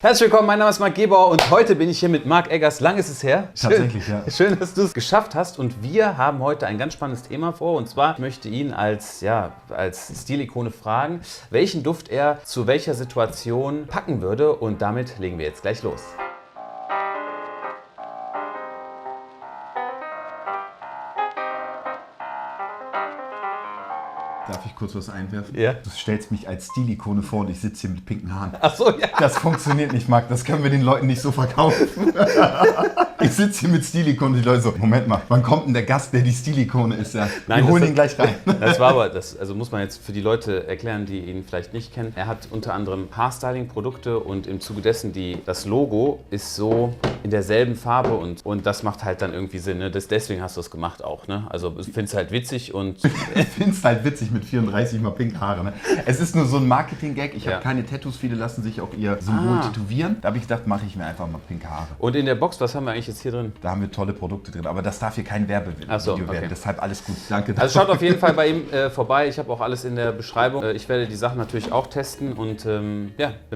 Herzlich willkommen, mein Name ist Marc Gebauer und heute bin ich hier mit Marc Eggers. Lang ist es her. Tatsächlich, ja. Schön, dass du es geschafft hast und wir haben heute ein ganz spannendes Thema vor und zwar möchte ich ihn als Stilikone fragen, welchen Duft er zu welcher Situation packen würde und damit legen wir jetzt gleich los. Darf ich kurz was einwerfen? Ja. Du stellst mich als Stilikone vor und ich sitze hier mit pinken Haaren. Ach so, ja. Das funktioniert nicht, Marc. Das können wir den Leuten nicht so verkaufen. Ich sitze hier mit Stilikone und die Leute so, Moment mal, wann kommt denn der Gast, der die Stilikone ist? Ja, Nein, wir holen ihn gleich rein. Das war aber, also muss man jetzt für die Leute erklären, die ihn vielleicht nicht kennen. Er hat unter anderem Haarstyling-Produkte und im Zuge dessen das Logo ist so in derselben Farbe und das macht halt dann irgendwie Sinn. Ne? Deswegen hast du es gemacht auch. Ne? Also ich finde es halt witzig und... Ich finde es halt witzig mit 34 mal pinke Haare. Ne? Es ist nur so ein Marketing-Gag. Ich habe keine Tattoos, viele lassen sich auch ihr Symbol tätowieren. Da habe ich gedacht, mache ich mir einfach mal pinke Haare. Und in der Box, was haben wir eigentlich jetzt hier drin? Da haben wir tolle Produkte drin, aber das darf hier kein Werbevideo werden. Deshalb alles gut. Danke. Also schaut auf jeden Fall bei ihm vorbei. Ich habe auch alles in der Beschreibung. Ich werde die Sachen natürlich auch testen und bin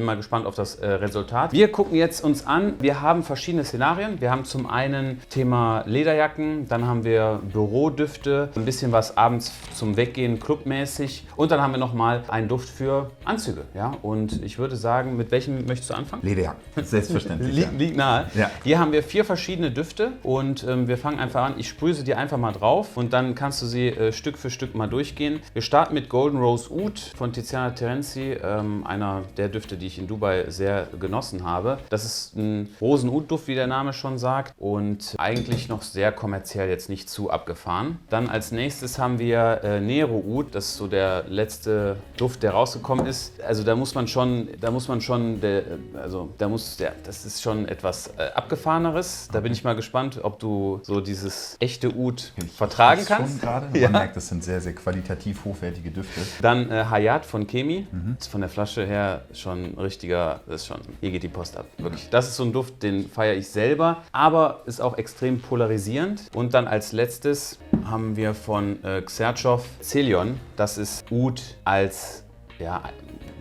mal gespannt auf das Resultat. Wir gucken jetzt uns an. Wir haben verschiedene Szenarien. Wir haben zum einen Thema Lederjacken, dann haben wir Bürodüfte, ein bisschen was abends zum Weggehen clubmäßig und dann haben wir nochmal einen Duft für Anzüge. Ja? Und ich würde sagen, mit welchem möchtest du anfangen? Lederjacken, selbstverständlich. Liegt nahe. Ja. Hier haben wir 4 verschiedene Düfte und wir fangen einfach an. Ich sprühe sie dir einfach mal drauf und dann kannst du sie Stück für Stück mal durchgehen. Wir starten mit Golden Rose Oud von Tiziana Terenzi, einer der Düfte, die ich in Dubai sehr genossen habe. Das ist ein Rosen-Oud-Duft, wie der Name schon sagt, und eigentlich noch sehr kommerziell, jetzt nicht zu abgefahren. Dann als nächstes haben wir Nero Oud, das ist so der letzte Duft, der rausgekommen ist. Also das ist schon etwas abgefahreneres. Da bin ich mal gespannt, ob du so dieses echte Oud vertragen kannst. Gerade. Man merkt, das sind sehr, sehr qualitativ hochwertige Düfte. Dann Hayat von Chemi. Ist von der Flasche her schon richtiger, hier geht die Post ab. Wirklich. Das ist so ein Duft, den feiere ich selber, aber ist auch extrem polarisierend. Und dann als letztes haben wir von Xerchow Celion. Das ist Oud als,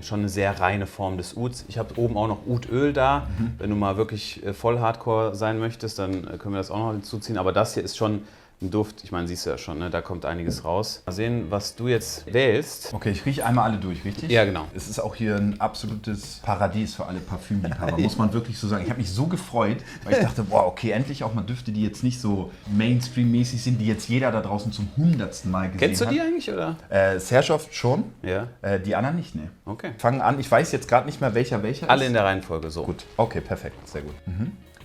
schon eine sehr reine Form des Ouds. Ich habe oben auch noch Oudöl da. Wenn du mal wirklich voll Hardcore sein möchtest, dann können wir das auch noch hinzuziehen. Aber das hier ist schon ein Duft, ich meine, siehst du ja schon, ne? Da kommt einiges raus. Mal sehen, was du jetzt wählst. Okay, ich rieche einmal alle durch, richtig? Ja, genau. Es ist auch hier ein absolutes Paradies für alle Parfümliebhaber, muss man wirklich so sagen. Ich habe mich so gefreut, weil ich dachte, wow, okay, endlich auch mal Düfte, die jetzt nicht so Mainstream-mäßig sind, die jetzt jeder da draußen zum 100. Mal gesehen hat. Kennst du die eigentlich, oder? Xerchow schon, Ja. Die anderen nicht, ne. Okay. Fangen an, ich weiß jetzt gerade nicht mehr, welcher ist. Alle in der Reihenfolge, so. Gut, okay, perfekt, sehr gut.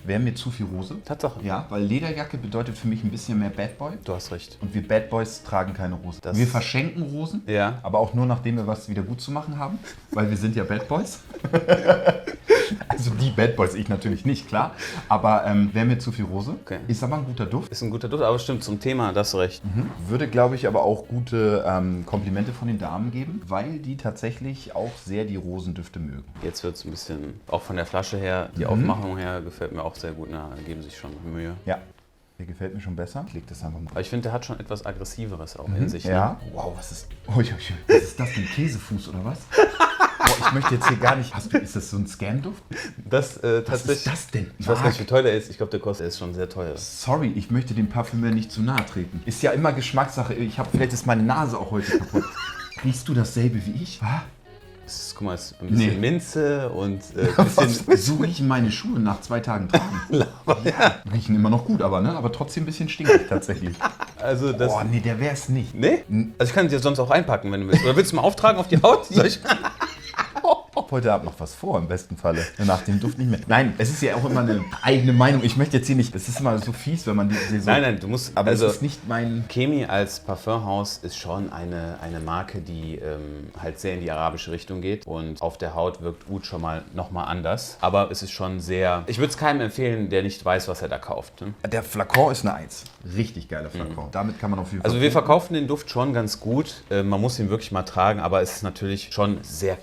Wäre mir zu viel Rose. Tatsache. Ja, weil Lederjacke bedeutet für mich ein bisschen mehr Bad Boy. Du hast recht. Und wir Bad Boys tragen keine Rosen. Wir verschenken Rosen, Ja. aber auch nur nachdem wir was wieder gut zu machen haben, weil wir sind ja Bad Boys. Also die Bad Boys, ich natürlich nicht, klar. Aber wäre mir zu viel Rose. Okay. Ist aber ein guter Duft. Ist ein guter Duft, aber stimmt, zum Thema, da hast du recht. Würde, glaube ich, aber auch gute Komplimente von den Damen geben, weil die tatsächlich auch sehr die Rosendüfte mögen. Jetzt wird es ein bisschen, auch von der Flasche her, die Aufmachung her, gefällt mir auch sehr gut. Da geben sich schon Mühe. Ja, der gefällt mir schon besser. Ich leg das einfach mal. Aber ich finde, der hat schon etwas Aggressiveres auch in sich. Ja. Ne? Wow, was ist das denn? Käsefuß oder was? Boah, ich möchte jetzt hier gar nicht. Ist das so ein Scam-Duft? Das tatsächlich. Was ist das denn? Ich weiß gar nicht, wie teuer der ist. Ich glaube, der ist schon sehr teuer. Sorry, ich möchte dem Parfümeur nicht zu nahe treten. Ist ja immer Geschmackssache. Vielleicht ist meine Nase auch heute kaputt. Riechst du dasselbe wie ich? Guck mal, es ist ein bisschen Minze und So riechen meine Schuhe nach 2 Tagen tragen. Ja, riechen immer noch gut, aber trotzdem ein bisschen stinkig tatsächlich. Also das. Oh nee, der wär's nicht. Nee? Also ich kann dir sonst auch einpacken, wenn du willst. Oder willst du mal auftragen auf die Haut? Heute Abend noch was vor, im besten Falle. Nach dem Duft nicht mehr. Nein, es ist ja auch immer eine eigene Meinung. Ich möchte jetzt hier nicht, es ist immer so fies, wenn man die so... Nein, du musst... Aber also, es ist nicht mein... Chemi als Parfümhaus ist schon eine Marke, die halt sehr in die arabische Richtung geht. Und auf der Haut wirkt Oud schon mal nochmal anders. Aber es ist schon sehr... Ich würde es keinem empfehlen, der nicht weiß, was er da kauft. Ne? Der Flakon ist eine 1. Richtig geiler Flakon. Damit kann man auf jeden Fall... Also wir verkaufen den Duft schon ganz gut. Man muss ihn wirklich mal tragen, aber es ist natürlich schon sehr...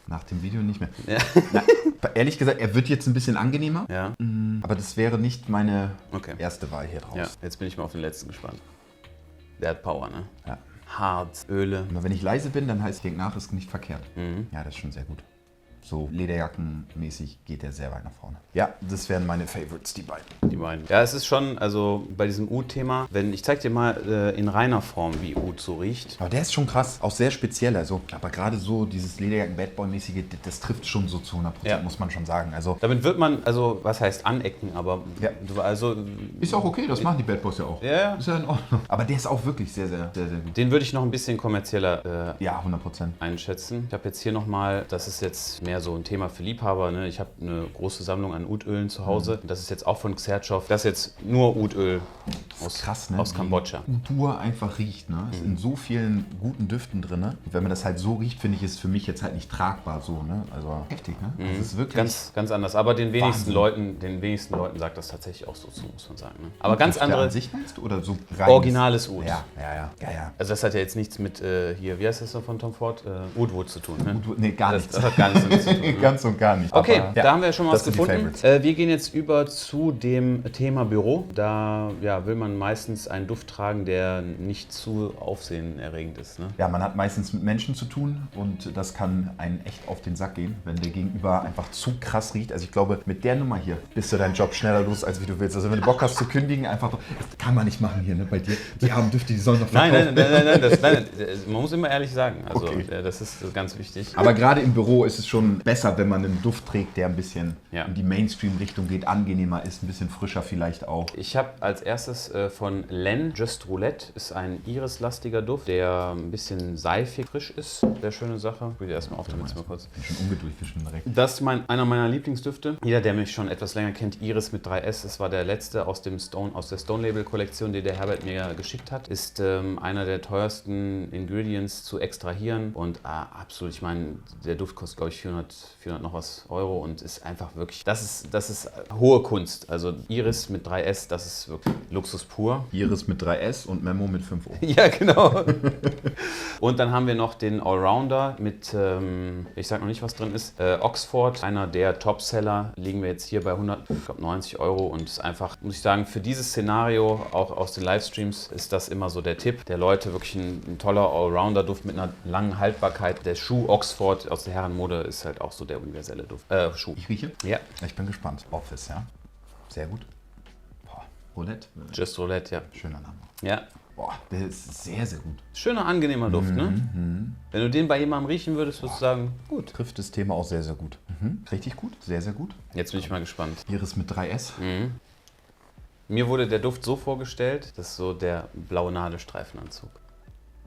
Nach dem Video nicht mehr. Ja. Na, ehrlich gesagt, er wird jetzt ein bisschen angenehmer. Ja. Aber das wäre nicht meine erste Wahl hier draus. Ja, jetzt bin ich mal auf den letzten gespannt. Der hat Power, ne? Ja. Harz, Öle. Immer wenn ich leise bin, dann heißt, ich denke nach, ist nicht verkehrt. Ja, das ist schon sehr gut. So lederjackenmäßig geht der sehr weit nach vorne. Ja, das wären meine Favorites, die beiden. Die beiden. Ja, es ist schon, also bei diesem Oud-Thema, ich zeig dir mal in reiner Form, wie Oud so riecht. Aber der ist schon krass, auch sehr speziell. Also, aber gerade so dieses Lederjacken-Bad-Boy-mäßige, das trifft schon so zu 100%, Ja. muss man schon sagen. Also, Damit wird man, also was heißt anecken, aber Ja. also ist auch okay, das machen die Bad Boys ja auch. Ja. Ist ja in Ordnung. Aber der ist auch wirklich sehr, sehr, sehr, sehr gut. den würde ich noch ein bisschen kommerzieller Ja, 100%. einschätzen. Ich habe jetzt hier nochmal, das ist jetzt mehr so ein Thema für Liebhaber, ne? Ich habe eine große Sammlung an Oudölen zu Hause. Das ist jetzt auch von Xertschov. Das ist jetzt nur Oudöl aus, Krass, ne? aus Kambodscha. Wie pur einfach riecht, ne? Ist in so vielen guten Düften drin. Ne? Wenn man das halt so riecht, finde ich, ist für mich jetzt halt nicht tragbar so, ne? Also heftig, ne? Das ist wirklich Ganz, ganz anders. Aber den wenigsten Leuten sagt das tatsächlich auch so zu, muss man sagen. Ne? Aber ganz Düfte andere, an sich meinst du oder so reines? originales Oud. Ja, ja, ja, ja, ja. Also das hat ja jetzt nichts mit hier, wie heißt das noch von Tom Ford? Oudwood zu tun. Ne? Nee, gar Das, nichts. das hat gar nichts damit zu tun. Ne? Ganz und gar nicht. Okay, Aber, ja, da haben wir ja schon mal was das sind die gefunden. Favorites. Wir gehen jetzt über zu dem Thema Büro. Da will man meistens einen Duft tragen, der nicht zu aufsehenerregend ist. Ne? Ja, man hat meistens mit Menschen zu tun und das kann einen echt auf den Sack gehen, wenn der Gegenüber einfach zu krass riecht. Also ich glaube, mit der Nummer hier bist du deinen Job schneller los, als wie du willst. Also wenn du Bock hast zu kündigen, einfach, das kann man nicht machen hier, ne, bei dir. Die haben Düfte, die sollen noch verkaufen. Nein, man muss immer ehrlich sagen. Also Okay. das ist ganz wichtig. Aber gerade im Büro ist es schon besser, wenn man einen Duft trägt, der ein bisschen Ja. in die Mainstream-Richtung geht, angenehmer ist, ein bisschen frischer vielleicht auch. Ich habe als erstes von Len Just Roulette, ist ein irislastiger Duft, der ein bisschen seifig frisch ist. Sehr schöne Sache. Ich will dir erstmal auf, damit es mal kurz. Bin schon ungeduldig schon direkt. Das ist einer meiner Lieblingsdüfte. Jeder, der mich schon etwas länger kennt, Iris mit 3S, das war der letzte aus der Stone Label Kollektion, die der Herbert mir geschickt hat. Ist einer der teuersten Ingredients zu extrahieren und absolut, ich meine, der Duft kostet glaube ich 400 noch was Euro und ist einfach wirklich, das ist hohe Kunst. Also Iris mit 3S, das ist wirklich Luxus pur. Iris mit 3S und Memo mit 5 O. Ja, genau. Und dann haben wir noch den Allrounder mit, ich sag noch nicht, was drin ist, Oxford, einer der Topseller, liegen wir jetzt hier bei 190 Euro und ist einfach, muss ich sagen, für dieses Szenario, auch aus den Livestreams, ist das immer so der Tipp der Leute, wirklich ein toller Allrounder-Duft mit einer langen Haltbarkeit. Der Schuh Oxford aus der Herrenmode ist halt auch so der universelle Duft. Schuh. Ich rieche? Ja, Ich bin gespannt. Office, ja. Sehr gut. Boah, Roulette. Just Roulette, ja. Schöner Name. Ja. Boah, der ist sehr, sehr gut. Schöner, angenehmer Duft, ne? Wenn du den bei jemandem riechen würdest, würdest du sagen, gut. Trifft das Thema auch sehr, sehr gut. Richtig gut, sehr, sehr gut. Jetzt bin ich mal gespannt. Iris mit 3S. Mir wurde der Duft so vorgestellt, das ist so der blaue Nadelstreifenanzug.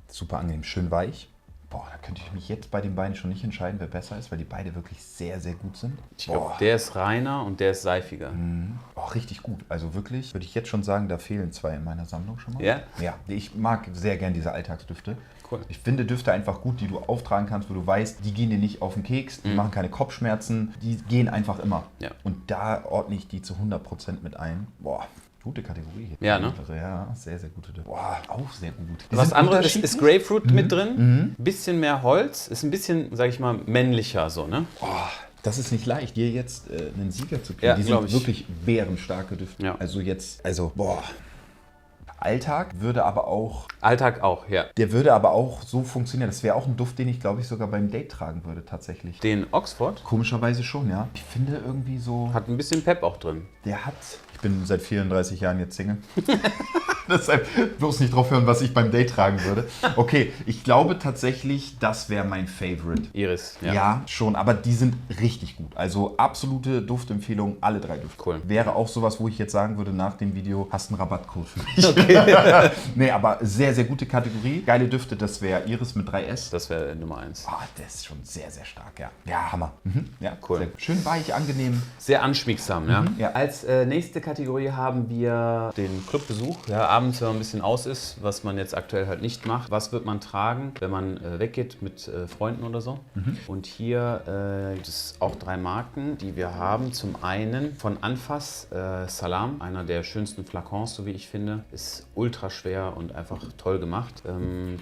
Super angenehm, schön weich. Boah, da könnte ich mich jetzt bei den beiden schon nicht entscheiden, wer besser ist, weil die beide wirklich sehr, sehr gut sind. Ich glaube, der ist reiner und der ist seifiger. Boah, richtig gut. Also wirklich, würde ich jetzt schon sagen, da fehlen 2 in meiner Sammlung schon mal. Ja? Ja, ich mag sehr gern diese Alltagsdüfte. Cool. Ich finde Düfte einfach gut, die du auftragen kannst, wo du weißt, die gehen dir nicht auf den Keks, die machen keine Kopfschmerzen, die gehen einfach immer. Ja. Und da ordne ich die zu 100% mit ein. Boah, gute Kategorie hier. Ja, ne? Ja, sehr, sehr gute Düfte. Boah, auch sehr gut. Die Was sind anderes ist unterschiedlich. Grapefruit mit drin, bisschen mehr Holz, ist ein bisschen, sag ich mal, männlicher so, ne? Boah, das ist nicht leicht, dir jetzt einen Sieger zu kriegen. Ja, die glaub sind ich. wirklich bärenstarke Düfte. Ja. Also boah. Alltag würde aber auch, Alltag auch, ja. der würde aber auch so funktionieren. Das wäre auch ein Duft, den ich glaube ich sogar beim Date tragen würde tatsächlich. Den Oxford Komischerweise schon, ja. Ich finde irgendwie so, hat ein bisschen Pep auch drin. der hat, ich bin seit 34 Jahren jetzt Single. Deshalb bloß nicht drauf hören, was ich beim Date tragen würde. Okay, ich glaube tatsächlich, das wäre mein Favorite. Iris, ja. Ja, schon, aber die sind richtig gut. Also absolute Duftempfehlung, alle 3 Düfte. Cool. Wäre auch sowas, wo ich jetzt sagen würde, nach dem Video hast du einen Rabattcode für mich. Nee, aber sehr, sehr gute Kategorie. Geile Düfte, das wäre Iris mit 3S. Das wäre Nummer 1. Ah, der ist schon sehr, sehr stark, ja. Ja, Hammer. Ja, Cool. sehr gut. Schön weich, angenehm. Sehr anschmiegsam, ja. Ja. Als nächste Kategorie haben wir den Clubbesuch. Ja, abends, wenn man ein bisschen aus ist, was man jetzt aktuell halt nicht macht. Was wird man tragen, wenn man weggeht mit Freunden oder so? Und hier gibt es auch 3 Marken, die wir haben. Zum einen von Anfass Salam, einer der schönsten Flakons, so wie ich finde. Ist ultra schwer und einfach toll gemacht.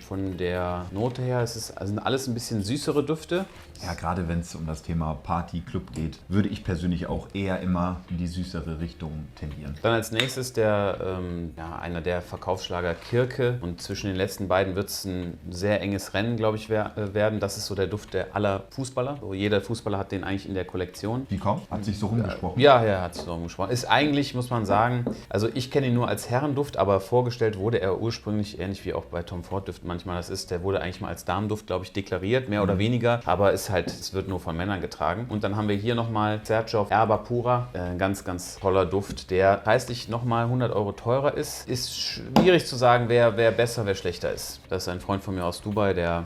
Von der Note her sind alles ein bisschen süßere Düfte. Ja, gerade wenn es um das Thema Party, Club geht, würde ich persönlich auch eher immer in die süßere Richtung tendieren. Dann als nächstes einer der Verkaufsschlager Kirke und zwischen den letzten beiden wird es ein sehr enges Rennen, glaube ich, werden. Das ist so der Duft der aller Fußballer. So, jeder Fußballer hat den eigentlich in der Kollektion. Wie kommt? Hat sich so rumgesprochen? Ja, hat sich so rumgesprochen. Ist eigentlich, muss man sagen, also ich kenne ihn nur als Herrenduft, aber vorgestellt wurde er ursprünglich, ähnlich wie auch bei Tom Ford Düften manchmal das ist, der wurde eigentlich mal als Damenduft, glaube ich, deklariert, mehr oder weniger, aber ist halt, es wird nur von Männern getragen. Und dann haben wir hier nochmal Xerjoff Erba Pura, ein ganz, ganz toller Duft, der preislich nochmal 100 Euro teurer ist. Ist schwierig zu sagen, wer besser, wer schlechter ist. Das ist ein Freund von mir aus Dubai, der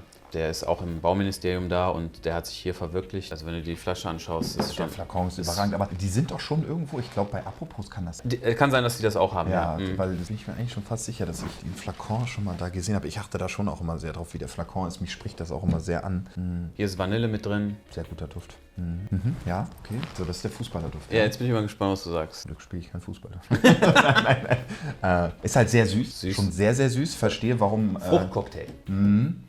ist auch im Bauministerium da und der hat sich hier verwirklicht. Also wenn du die Flasche anschaust, ist schon... Der Flakon ist überragend, aber die sind doch schon irgendwo, ich glaube bei Apropos kann das... Kann sein, dass die das auch haben, Ja, weil das bin ich mir eigentlich schon fast sicher, dass ich den Flakon schon mal da gesehen habe. Ich achte da schon auch immer sehr drauf, wie der Flakon ist. Mich spricht das auch immer sehr an. Hier ist Vanille mit drin. Sehr guter Duft. Ja, okay. So, das ist der Fußballerduft. Ja, jetzt bin ich mal gespannt, was du sagst. Glück spiele ich kein Fußballer. nein. Ist halt sehr süß. Schon sehr, sehr süß. Verstehe, warum... Fruchtcocktail.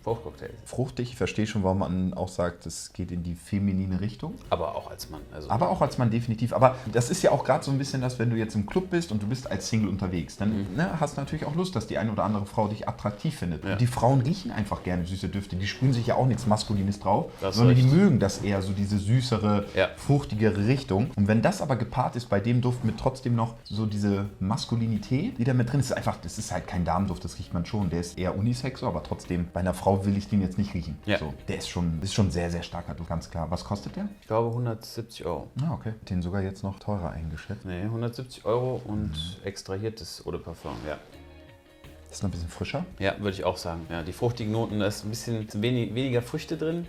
Fruchtcocktail. Fruchtig. Ich verstehe schon, warum man auch sagt, es geht in die feminine Richtung. Aber auch als Mann. Also Aber auch als Mann definitiv. Aber das ist ja auch gerade so ein bisschen das, wenn du jetzt im Club bist und du bist als Single unterwegs, dann hast du natürlich auch Lust, dass die eine oder andere Frau dich attraktiv findet. Ja. Und die Frauen riechen einfach gerne süße Düfte. Die sprühen sich ja auch nichts Maskulines drauf, Das sondern die recht. mögen das eher so diese süßere, Ja. fruchtigere Richtung. Und wenn das aber gepaart ist bei dem Duft mit trotzdem noch so diese Maskulinität, die da mit drin ist, das ist halt kein Damenduft, das riecht man schon. Der ist eher unisex, aber trotzdem, bei einer Frau will ich den jetzt nicht riechen. Ja. So, der ist schon sehr, sehr starker Duft, ganz klar. Was kostet der? ich glaube 170 Euro. Ah, okay. Den sogar jetzt noch teurer eingeschätzt. Nee, 170 Euro und extrahiertes Eau de Parfum, ja. Ist noch ein bisschen frischer. Ja, würde ich auch sagen. Ja, die fruchtigen Noten, da ist ein bisschen weniger Früchte drin.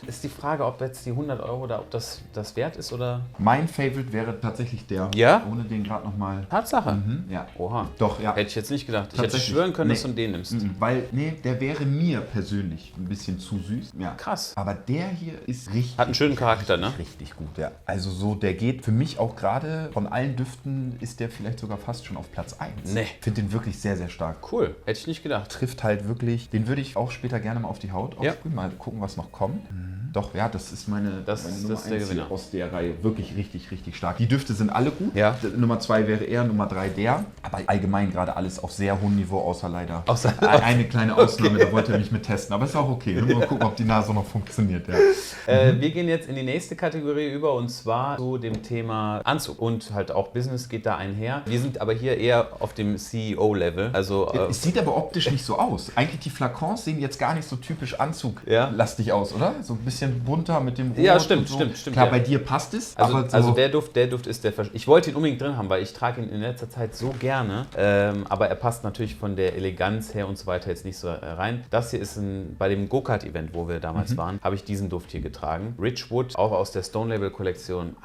Ist die Frage, ob jetzt die 100 Euro da, ob das wert ist oder... Mein Favorite wäre tatsächlich der. Ja? Ohne den gerade nochmal. Tatsache. Ja. Oha. Doch, ja. Hätte ich jetzt nicht gedacht. Ich hätte Tatsächlich. schwören können, dass Nee. du den nimmst. Weil, der wäre mir persönlich ein bisschen zu süß. Ja. Krass. Aber der hier ist richtig. Hat einen schönen Charakter, ne? Richtig gut, ja. Also so, der geht für mich auch gerade von allen Düften, ist der vielleicht sogar fast schon auf Platz 1. Nee. Ich finde den wirklich sehr, sehr stark. Cool. Hätte ich nicht gedacht. Trifft halt wirklich, den würde ich auch später gerne mal auf die Haut Ja. aufsprühen, mal gucken, was noch kommt. Doch, ja, das ist meine Das ist der 1 Gewinner. hier aus der Reihe. Wirklich richtig, richtig stark. Die Düfte sind alle gut. Ja. Nummer 2 wäre er, Nummer 3 der. Aber allgemein gerade alles auf sehr hohem Niveau, außer leider eine kleine Ausnahme, da wollte er mich mit testen. Aber ist auch okay. Nur mal gucken, ob die Nase noch funktioniert. Ja. Wir gehen jetzt in die nächste Kategorie über und zwar zu dem Thema Anzug. Und halt auch Business geht da einher. Wir sind aber hier eher auf dem CEO-Level. Also Es sieht aber optisch nicht so aus. Eigentlich die Flakons sehen jetzt gar nicht so typisch anzuglastig aus, oder? So ein bisschen bunter mit dem Rot. Ja, stimmt, und so. stimmt. Klar, Ja. bei dir passt es. Also, aber so also der Duft ist der Ich wollte ihn unbedingt drin haben, weil ich trage ihn in letzter Zeit so gerne. Aber er passt natürlich von der Eleganz her und so weiter jetzt nicht so rein. Das hier ist bei dem Go-Kart-Event, wo wir damals waren, habe ich diesen Duft hier getragen. Richwood, auch aus der Stone Label Kollektion,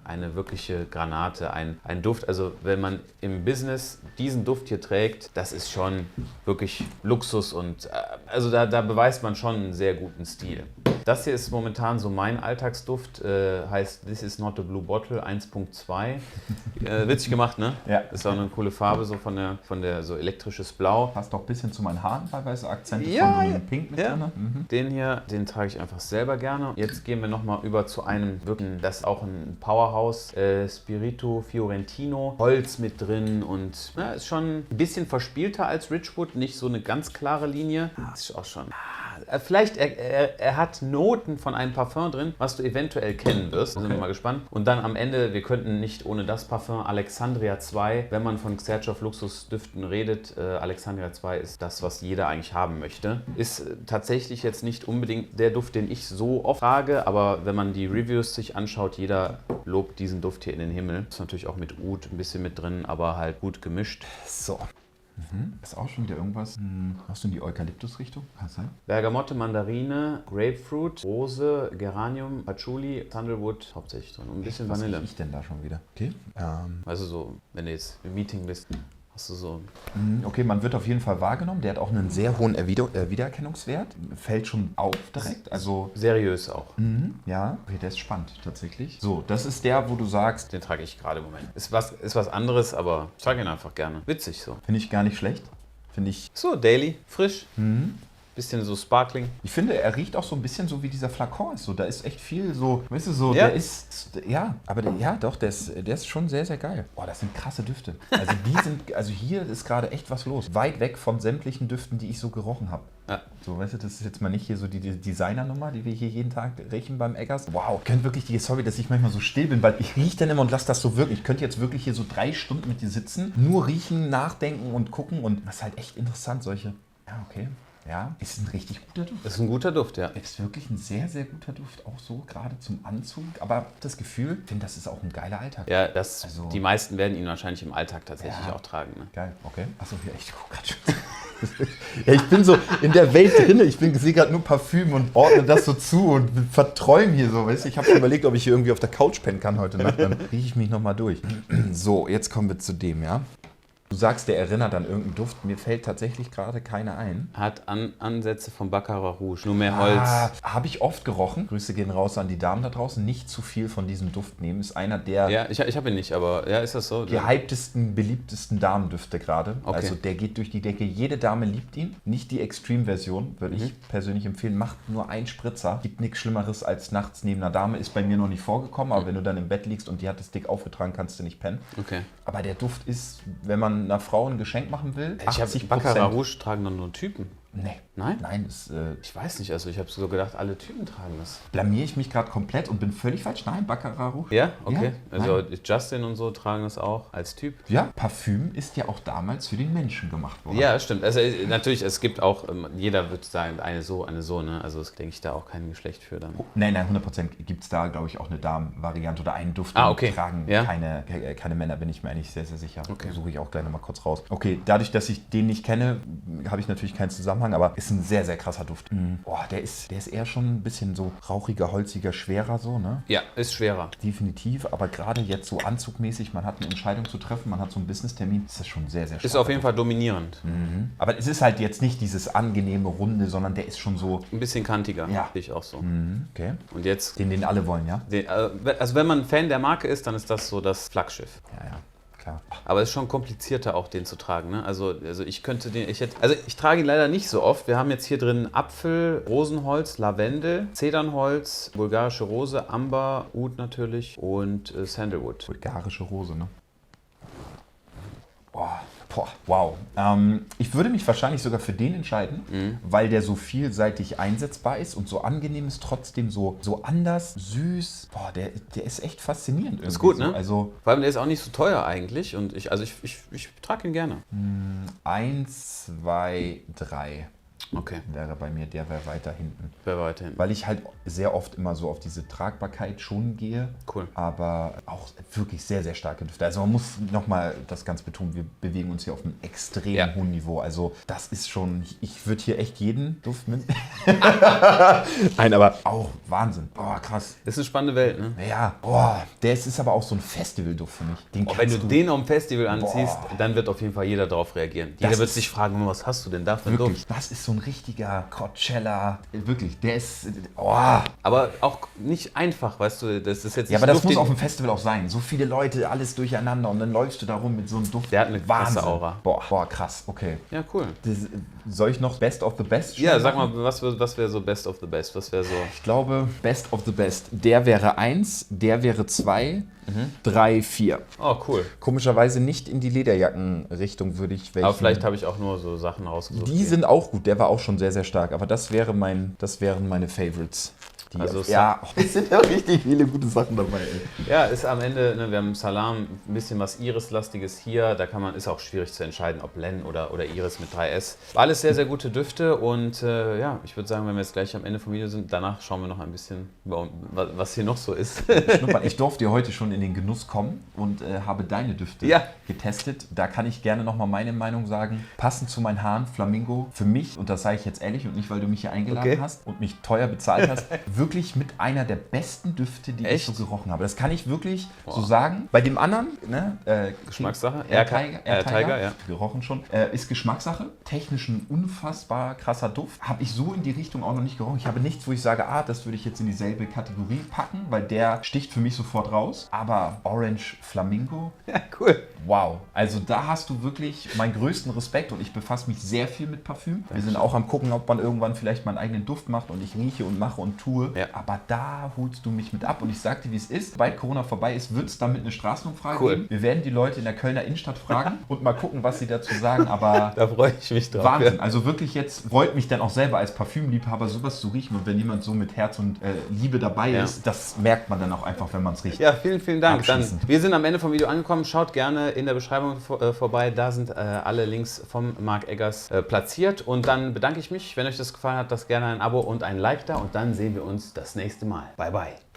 eine wirkliche Granate, ein Duft. Also wenn man im Business diesen Duft hier trägt, das ist schon wirklich Luxus und also da beweist man schon einen sehr guten Stil. Das hier ist momentan so mein Alltagsduft, heißt This is not a Blue Bottle 1.2. Witzig gemacht, ne? Ja. Ist auch eine coole Farbe, so von der so elektrisches Blau. passt auch ein bisschen zu meinen Haaren teilweise, Akzente Ja, von so einem Pink mit ja. drin. Den hier, den trage ich einfach selber gerne. Jetzt gehen wir nochmal über zu einem, wirklich, das ist auch ein Powerhouse, Spirito Fiorentino. Holz mit drin und ist schon ein bisschen verspielter als Richwood, nicht so eine ganz klare Linie. Ist auch schon... Vielleicht, er hat Noten von einem Parfum drin, was du eventuell kennen wirst. Da sind wir mal gespannt. Und dann am Ende, wir könnten nicht ohne das Parfum Alexandria 2, wenn man von Xerjoff Luxusdüften redet, Alexandria 2 ist das, was jeder eigentlich haben möchte. Ist tatsächlich jetzt nicht unbedingt der Duft, den ich so oft trage, aber wenn man die Reviews sich anschaut, jeder lobt diesen Duft hier in den Himmel. Ist natürlich auch mit Oud ein bisschen mit drin, aber halt gut gemischt. So. Ist auch schon wieder irgendwas. Hast du in die Eukalyptus-Richtung? Kann das sein? Bergamotte, Mandarine, Grapefruit, Rose, Geranium, Patchouli, Sandalwood hauptsächlich drin und ein bisschen Was Vanille. rieche ich denn da schon wieder? Okay. Also so, wenn du jetzt im Meeting bist, hast du so... Okay, man wird auf jeden Fall wahrgenommen. Der hat auch einen sehr hohen Wiedererkennungswert. Fällt schon auf direkt. Also, Seriös auch. ja. Okay, der ist spannend tatsächlich. So, das ist der, wo du sagst, Den trage ich gerade im Moment. Ist was anderes, aber ich trage ihn einfach gerne. Witzig so. finde ich gar nicht schlecht. Finde ich So, Daily, frisch. bisschen so sparkling. Ich finde, er riecht auch so ein bisschen so wie dieser Flakon ist. So, da ist echt viel so, weißt du, so, Ja. der ist, ja, aber ja, doch, der ist schon sehr, sehr geil. Boah, das sind krasse Düfte. Also also hier ist gerade echt was los. Weit weg von sämtlichen Düften, die ich so gerochen habe. Ja. So, weißt du, das ist jetzt mal nicht hier so die Designernummer, die wir hier jeden Tag riechen beim Eggers. Wow, könnt wirklich sorry, dass ich manchmal so still bin, weil ich rieche dann immer und lasse das so wirken. Ich könnte jetzt wirklich hier so 3 Stunden mit dir sitzen, nur riechen, nachdenken und gucken und das ist halt echt interessant, solche, ja, okay. Ja, ist ein richtig guter Duft. Das ist ein guter Duft, ja. Ist wirklich ein sehr, sehr guter Duft, auch so gerade zum Anzug. Aber das Gefühl, ich finde, das ist auch ein geiler Alltag. Ja, Also- die meisten werden ihn wahrscheinlich im Alltag tatsächlich Ja. auch tragen. Ne? Geil, okay. Achso, ja, ich guck grad schon. Ja, ich bin so in der Welt drin. Ich sehe gerade nur Parfüm und ordne das so zu und verträume hier so. Weißt du? Ich habe schon überlegt, ob ich hier irgendwie auf der Couch pennen kann heute Nacht. Dann rieche ich mich nochmal durch. So, jetzt kommen wir zu dem, ja. Du sagst, der erinnert an irgendeinen Duft. Mir fällt tatsächlich gerade keiner ein. Hat Ansätze von Baccarat Rouge, nur mehr Holz. Habe ich oft gerochen. Grüße gehen raus an die Damen da draußen. Nicht zu viel von diesem Duft nehmen. Ist einer der Ja, ich hab ihn nicht, aber ja, ist das so? gehyptesten, beliebtesten Damendüfte gerade. Okay. Also der geht durch die Decke. Jede Dame liebt ihn. Nicht die Extreme-Version, würde ich persönlich empfehlen. Macht nur einen Spritzer. Gibt nichts Schlimmeres als nachts neben einer Dame. Ist bei mir noch nicht vorgekommen, aber wenn du dann im Bett liegst und die hat es dick aufgetragen, kannst du nicht pennen. Okay. Aber der Duft ist, wenn man einer Frau ein Geschenk machen will, Ich habe Baccarat Rouge tragen dann nur Typen. Nee. Nein? Nein, das Ich weiß nicht, also ich habe so gedacht, alle Typen tragen das. blamier ich mich gerade komplett und bin völlig falsch. Nein, Baccarat Rouge. Ja, okay. Ja, Also Justin und so tragen das auch als Typ. Ja, Parfüm ist ja auch damals für den Menschen gemacht worden. Ja, stimmt. Also natürlich, es gibt auch, jeder wird sagen, eine so, ne? Also es denke ich da auch kein Geschlecht für dann. Nein, 100% gibt es da, glaube ich, auch eine Damenvariante oder einen Duft. Okay. Tragen Ja. keine Männer, bin ich mir eigentlich sehr, sehr sicher. Okay. Suche ich auch gleich nochmal kurz raus. Okay, dadurch, dass ich den nicht kenne, habe ich natürlich keinen Zusammenhang, aber ist ein sehr, sehr krasser Duft. Boah, der ist eher schon ein bisschen so rauchiger, holziger, schwerer so, ne? Ja, ist schwerer. Definitiv, aber gerade jetzt so anzugmäßig, man hat eine Entscheidung zu treffen, man hat so einen Business-Termin, ist das schon sehr, sehr stark. Ist auf jeden Fall dominierend. Aber es ist halt jetzt nicht dieses angenehme Runde, sondern der ist schon so, Ein bisschen kantiger, Ja. sehe ich auch so. okay, Und jetzt, den alle wollen, ja? also wenn man Fan der Marke ist, dann ist das so das Flaggschiff. Ja, klar. Aber es ist schon komplizierter auch, den zu tragen. Ne? Also ich könnte den, ich trage ihn leider nicht so oft. Wir haben jetzt hier drin Apfel, Rosenholz, Lavendel, Zedernholz, bulgarische Rose, Amber, Oud natürlich und Sandalwood. Bulgarische Rose, ne? Boah, wow. Ich würde mich wahrscheinlich sogar für den entscheiden, weil der so vielseitig einsetzbar ist und so angenehm ist, trotzdem so anders, süß. Boah, der ist echt faszinierend irgendwie. Ist gut, so. ne? Also Vor allem, der ist auch nicht so teuer eigentlich und ich trage ihn gerne. 1, 2, 3 Okay, wäre bei mir, der wäre weiter hinten. wer weiterhin. Weil ich halt sehr oft immer so auf diese Tragbarkeit schon gehe. Cool. Aber auch wirklich sehr, sehr starke Düfte. Also man muss nochmal das ganz betonen, wir bewegen uns hier auf einem extrem hohen Niveau. Also das ist schon, ich würde hier echt jeden Duft mit. Nein, aber auch Wahnsinn. Boah, krass. Das ist eine spannende Welt, ne? Ja, boah, das ist aber auch so ein Festivalduft für mich. Den Wenn du den auf dem Festival anziehst, Boah. dann wird auf jeden Fall jeder drauf reagieren. Das Jeder wird ist- sich fragen, was hast du denn da für einen wirklich, Duft? das ist so ein richtiger Coachella. Wirklich, der ist, oh. Aber auch nicht einfach, weißt du, das ist jetzt Ja, nicht aber das Duft, muss den- auf dem Festival auch sein. So viele Leute, alles durcheinander und dann läufst du da rum mit so einem Duft. Der hat eine krasse Aura. Boah, krass, okay. Ja, cool. Soll ich noch Best of the Best Ja, schnell sag machen? mal, was wäre so Best of the Best? Was wäre so... Ich glaube, Best of the Best. Der wäre 1, der wäre 2, 3, 4. Oh, cool. Komischerweise nicht in die Lederjackenrichtung würde ich welchen. Aber vielleicht habe ich auch nur so Sachen rausgesucht. Die sind auch gut, der war auch schon sehr, sehr stark. Aber das wären meine Favorites. Die Also ja, es sind ja richtig viele gute Sachen dabei. Ey. Ja, ist am Ende, ne, wir haben Salam, ein bisschen was Iris-lastiges hier. Da ist auch schwierig zu entscheiden, ob Len oder Iris mit 3S. Alles sehr, sehr gute Düfte und ja, ich würde sagen, wenn wir jetzt gleich am Ende vom Video sind, danach schauen wir noch ein bisschen, was hier noch so ist. Schnuppern. Ich durfte ja heute schon in den Genuss kommen und habe deine Düfte Ja. getestet. Da kann ich gerne nochmal meine Meinung sagen. Passend zu meinen Haaren, Flamingo, für mich, und das sage ich jetzt ehrlich und nicht, weil du mich hier eingeladen Okay. hast und mich teuer bezahlt hast, wirklich mit einer der besten Düfte, die Echt? ich so gerochen habe. Das kann ich wirklich so sagen. Bei dem anderen, ne, Geschmackssache? Air Tiger, ja. Gerochen schon. Ist Geschmackssache. Technisch ein unfassbar krasser Duft. Habe ich so in die Richtung auch noch nicht gerochen. Ich habe nichts, wo ich sage, das würde ich jetzt in dieselbe Kategorie packen, weil der sticht für mich sofort raus. Aber Orange Flamingo, Ja, cool. wow. Also da hast du wirklich meinen größten Respekt und ich befasse mich sehr viel mit Parfüm. Wir sind auch am gucken, ob man irgendwann vielleicht mal einen eigenen Duft macht und ich rieche und mache und tue. Ja. Aber da holst du mich mit ab und ich sag dir, wie es ist. Sobald Corona vorbei ist, wird es damit eine Straßenumfrage Cool. geben. Wir werden die Leute in der Kölner Innenstadt fragen und mal gucken, was sie dazu sagen. Aber Da freue ich mich drauf. Wahnsinn. Ja. Also wirklich jetzt freut mich dann auch selber als Parfümliebhaber sowas zu riechen und wenn jemand so mit Herz und Liebe dabei Ja. ist, das merkt man dann auch einfach, wenn man es riecht. Ja, vielen, vielen Dank. Dann, Abschließend. wir sind am Ende vom Video angekommen. Schaut gerne in der Beschreibung vorbei. Da sind alle Links vom Marc Eggers platziert. Und dann bedanke ich mich. Wenn euch das gefallen hat, lasst gerne ein Abo und ein Like da. Und dann sehen wir uns das nächste Mal. Bye, bye.